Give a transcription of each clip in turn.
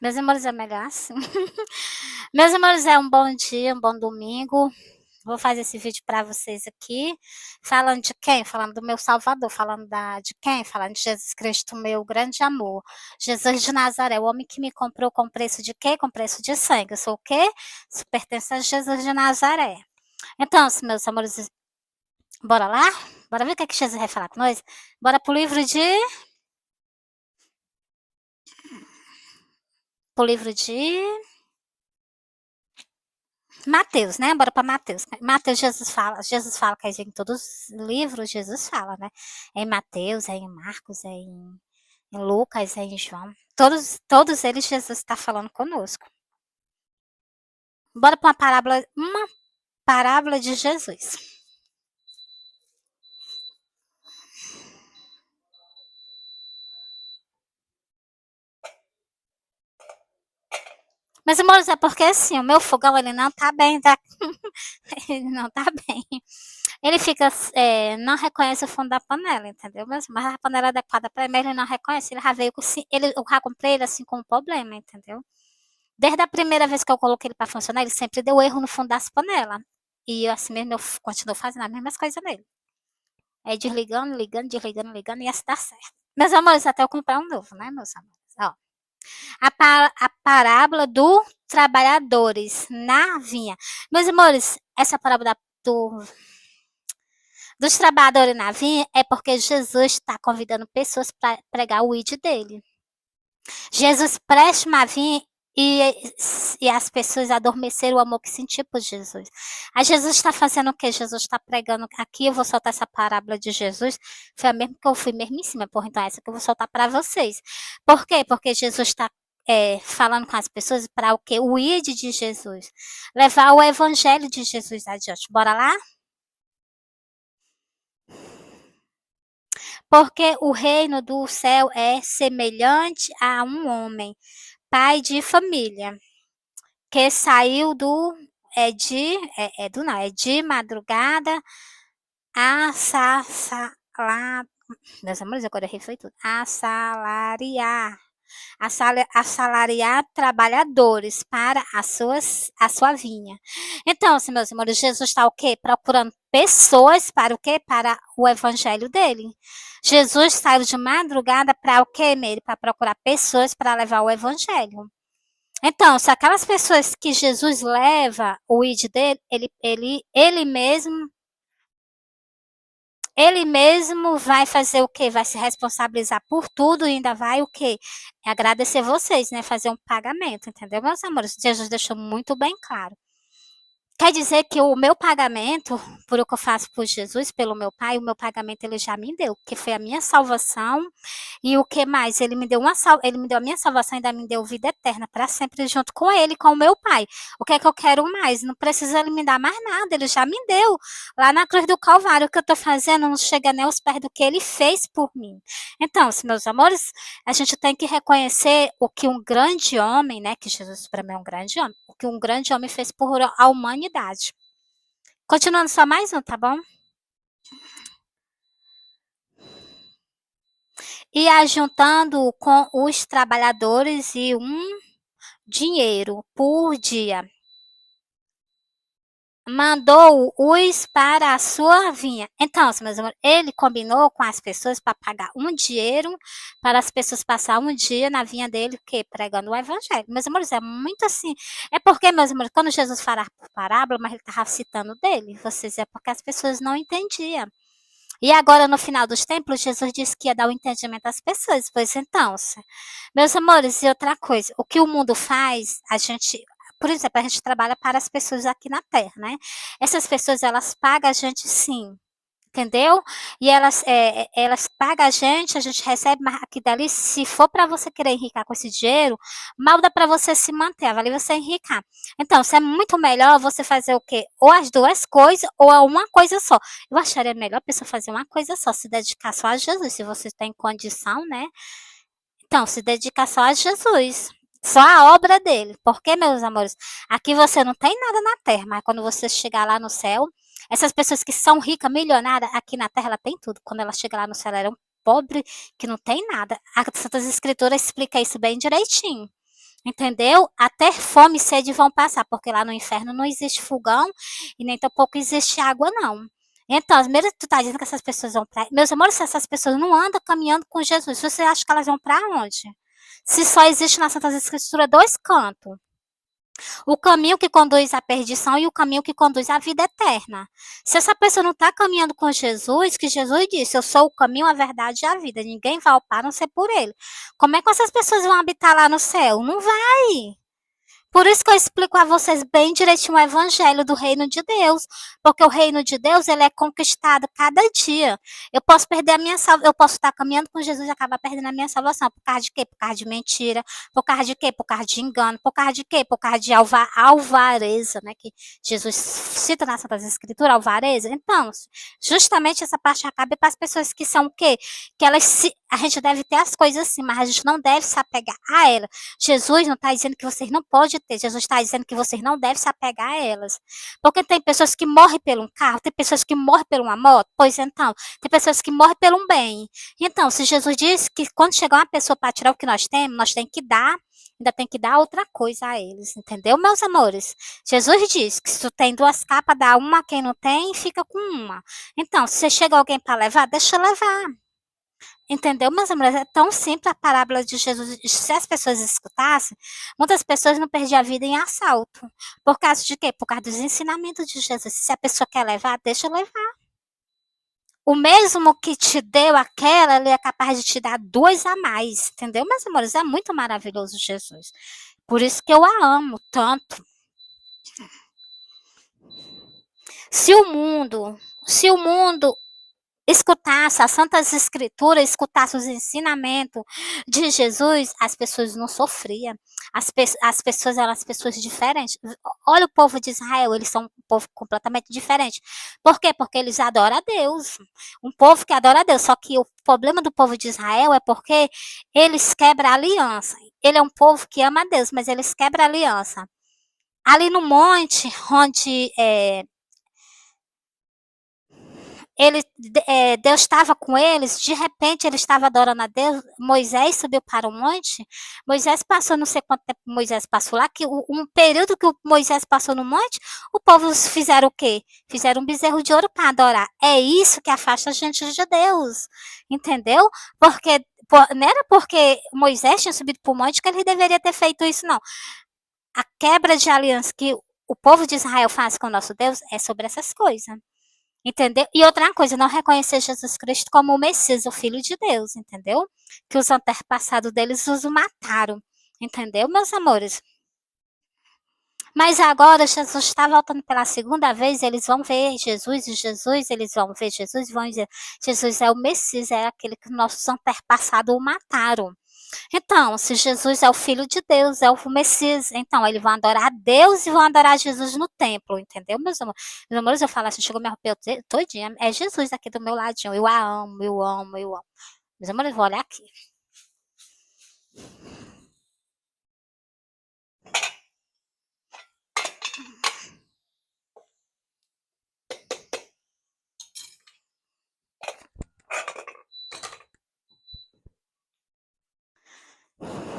Meus amores, é melhor assim. Meus amores, é um bom dia, um bom domingo. Vou fazer esse vídeo para vocês aqui. Falando de quem? Falando do meu Salvador. Falando de quem? Falando de Jesus Cristo, meu grande amor. Jesus de Nazaré, o homem que me comprou com preço de quê? Com preço de sangue. Eu sou o quê? Isso pertence a Jesus de Nazaré. Então, meus amores, bora lá? Bora ver o que é que Jesus vai falar com nós? Bora pro livro de... Pro livro de... Mateus, né? Bora para Mateus. Mateus, Jesus fala que em todos os livros Jesus fala, né? É em Mateus, é em Marcos, em Lucas, é em João. Todos eles Jesus está falando conosco. Bora para uma parábola de Jesus. Meus amores, é porque assim, o meu fogão ele não tá bem, tá? Ele não tá bem. Ele fica, não reconhece o fundo da panela, entendeu? Mas a panela é adequada para ele, ele não reconhece. Ele já veio com, eu já comprei ele assim com um problema, entendeu? Desde a primeira vez que eu coloquei ele para funcionar, ele sempre deu erro no fundo das panelas. E assim mesmo eu continuo fazendo as mesmas coisas nele. É desligando, ligando, desligando, ligando, e assim dá certo. Meus amores, até eu comprar um novo, né, meus amores? Ó, a parábola dos trabalhadores na vinha. Meus amores, essa parábola dos trabalhadores na vinha é porque Jesus está convidando pessoas para pregar o ID dele. Jesus presta uma vinha e as pessoas adormeceram o amor que sentiu por Jesus. Aí Jesus está fazendo o que? Jesus está pregando aqui, eu vou soltar essa parábola de Jesus, foi a mesma que eu fui mesmo em cima, porra, então essa que eu vou soltar para vocês. Por quê? Porque Jesus está falando com as pessoas para o quê? O ID de Jesus. Levar o evangelho de Jesus adiante. Bora lá? Porque o reino do céu é semelhante a um homem, pai de família, que saiu de madrugada a meus amores, agora errei foi tudo, assalariar trabalhadores para a sua vinha. Então, meus amores, Jesus está o quê? Procurando pessoas para o quê? Para o evangelho dele. Jesus saiu de madrugada para o quê, Meire? Para procurar pessoas para levar o evangelho. Então, se aquelas pessoas que Jesus leva o ID dele, ele mesmo vai fazer o quê? Vai se responsabilizar por tudo e ainda vai o quê? Agradecer vocês, né? Fazer um pagamento, entendeu, meus amores? Jesus deixou muito bem claro. Quer dizer que o meu pagamento, por o que eu faço por Jesus, pelo meu Pai, o meu pagamento ele já me deu, que foi a minha salvação. E o que mais? Ele me deu a minha salvação e ainda me deu vida eterna para sempre junto com ele, com o meu Pai. O que é que eu quero mais? Não precisa ele me dar mais nada, ele já me deu. Lá na cruz do Calvário, o que eu estou fazendo não chega nem aos pés do que ele fez por mim. Então, meus amores, a gente tem que reconhecer o que um grande homem, né, que Jesus para mim é um grande homem, o que um grande homem fez por a humanidade. Continuando só mais um, tá bom? E ajuntando com os trabalhadores e um dinheiro por dia. Mandou-os para a sua vinha. Então, meus amores, ele combinou com as pessoas para pagar um dinheiro para as pessoas passar um dia na vinha dele, que pregando o evangelho. Meus amores, é muito assim. É porque, meus amores, quando Jesus falava por parábola, mas ele estava citando dele, vocês é porque as pessoas não entendiam. E agora, no final dos tempos, Jesus disse que ia dar o entendimento às pessoas. Pois então, meus amores, e outra coisa, o que o mundo faz, por exemplo, a gente trabalha para as pessoas aqui na Terra, né? Essas pessoas, elas pagam a gente sim, entendeu? E elas pagam a gente recebe, mas aqui dali, se for para você querer enricar com esse dinheiro, mal dá para você se manter, vale você enricar. Então, se é muito melhor você fazer o quê? Ou as duas coisas, ou a uma coisa só. Eu acharia melhor a pessoa fazer uma coisa só, se dedicar só a Jesus, se você tem condição, né? Então, se dedicar só a Jesus. Só a obra dele. Porque, meus amores, aqui você não tem nada na terra, mas quando você chegar lá no céu, essas pessoas que são ricas, milionárias, aqui na terra ela tem tudo. Quando ela chega lá no céu, ela é um pobre que não tem nada. As Santas Escrituras explica isso bem direitinho. entendeu? Até fome e sede vão passar, porque lá no inferno não existe fogão e nem tampouco existe água, não. Então, mesmo que tu tá dizendo que essas pessoas vão para, meus amores, se essas pessoas não andam caminhando com Jesus, você acha que elas vão para onde? Se só existe na Santa Escritura dois cantos. O caminho que conduz à perdição e o caminho que conduz à vida eterna. Se essa pessoa não está caminhando com Jesus, que Jesus disse, eu sou o caminho, a verdade e a vida, ninguém vai ao Pai a não ser por ele. Como é que essas pessoas vão habitar lá no céu? Não vai. Por isso que eu explico a vocês bem direitinho o evangelho do reino de Deus, porque o reino de Deus, ele é conquistado cada dia. Eu posso perder a minha salvação, eu posso estar caminhando com Jesus e acabar perdendo a minha salvação, por causa de quê? Por causa de mentira, por causa de quê? Por causa de engano, por causa de quê? Por causa de alvareza, né, que Jesus cita na Santa Escritura, alvareza. Então, justamente essa parte acaba para as pessoas que são o quê? Que elas a gente deve ter as coisas assim, mas a gente não deve se apegar a elas. Jesus não está dizendo que vocês não podem ter, Jesus está dizendo que vocês não devem se apegar a elas. Porque tem pessoas que morrem por um carro, tem pessoas que morrem por uma moto, pois então, tem pessoas que morrem por um bem. Então, se Jesus disse que quando chegar uma pessoa para tirar o que nós temos que dar, ainda tem que dar outra coisa a eles, entendeu, meus amores? Jesus disse que se tu tem duas capas, dá uma a quem não tem e fica com uma. Então, se chega alguém para levar, deixa levar. Entendeu? Mas é tão simples a parábola de Jesus. Se as pessoas escutassem, muitas pessoas não perdiam a vida em assalto. Por causa de quê? Por causa dos ensinamentos de Jesus. Se a pessoa quer levar, deixa levar. O mesmo que te deu aquela, ele é capaz de te dar duas a mais. Entendeu, meus amores? É muito maravilhoso Jesus. Por isso que eu a amo tanto. Se o mundo escutasse as Santas Escrituras, escutasse os ensinamentos de Jesus, as pessoas não sofriam. As pessoas eram as pessoas diferentes. Olha o povo de Israel, eles são um povo completamente diferente. Por quê? Porque eles adoram a Deus. Um povo que adora a Deus. Só que o problema do povo de Israel é porque eles quebram a aliança. Ele é um povo que ama a Deus, mas eles quebram a aliança. Ali no monte, onde Deus estava com eles, de repente ele estava adorando a Deus, Moisés subiu para o monte, Moisés passou, não sei quanto tempo Moisés passou lá, que um período que o Moisés passou no monte, o povo fizeram o quê? Fizeram um bezerro de ouro para adorar. É isso que afasta a gente de Deus, entendeu? Porque não era porque Moisés tinha subido para o monte que ele deveria ter feito isso, não. A quebra de aliança que o povo de Israel faz com o nosso Deus é sobre essas coisas. Entendeu? E outra coisa, não reconhecer Jesus Cristo como o Messias, o Filho de Deus, entendeu? Que os antepassados deles os mataram, entendeu, meus amores? Mas agora Jesus está voltando pela segunda vez, eles vão ver Jesus, e Jesus, eles vão ver Jesus, vão dizer, Jesus é o Messias, é aquele que nossos antepassados mataram. Então, se Jesus é o Filho de Deus, é o Messias, então eles vão adorar a Deus e vão adorar Jesus no templo, entendeu, meus amores? Meus amores, eu falo assim, chegou me arrepiar todinha, é Jesus aqui do meu ladinho, eu a amo, eu amo, eu amo. Meus amores, vou olhar aqui.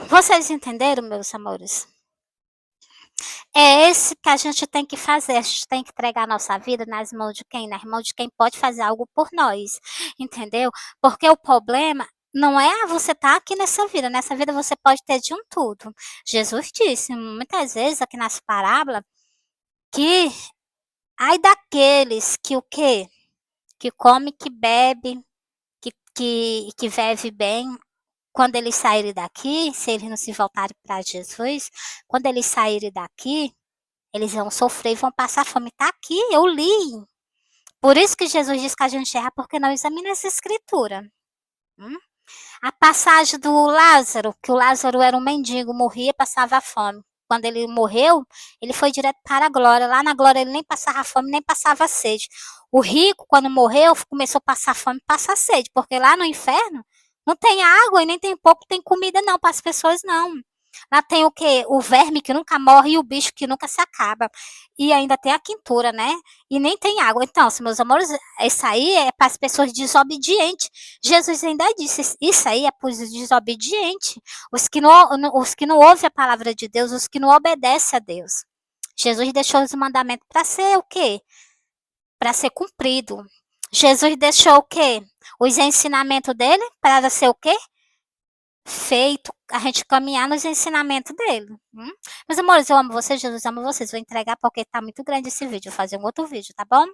Vocês entenderam, meus amores? É esse que a gente tem que fazer, a gente tem que entregar a nossa vida nas mãos de quem? Nas mãos de quem pode fazer algo por nós, entendeu? Porque o problema não é você estar aqui nessa vida você pode ter de um tudo. Jesus disse muitas vezes aqui nas parábolas que ai daqueles que o quê? Que come, que bebe, que vive bem, quando eles saírem daqui, se eles não se voltarem para Jesus, quando eles saírem daqui, eles vão sofrer e vão passar fome. Está aqui, eu li. Por isso que Jesus diz que a gente erra, porque não examina essa escritura. A passagem do Lázaro, que o Lázaro era um mendigo, morria e passava fome. Quando ele morreu, ele foi direto para a glória. Lá na glória ele nem passava fome, nem passava sede. O rico, quando morreu, começou a passar fome e passar sede, porque lá no inferno não tem água e nem tem pouco, tem comida não para as pessoas não. Lá tem o quê? O verme que nunca morre e o bicho que nunca se acaba. E ainda tem a quintura, né? E nem tem água. Então, meus amores, isso aí é para as pessoas desobedientes. Jesus ainda disse, isso aí é para os desobedientes. Os que não ouvem a palavra de Deus, os que não obedecem a Deus. Jesus deixou os mandamentos para ser o quê? Para ser cumprido. Jesus deixou o quê? Os ensinamentos dele para ser o quê? Feito, a gente caminhar nos ensinamentos dele. Meus amores, eu amo vocês, Jesus ama vocês. Vou entregar porque tá muito grande esse vídeo. Vou fazer um outro vídeo, tá bom?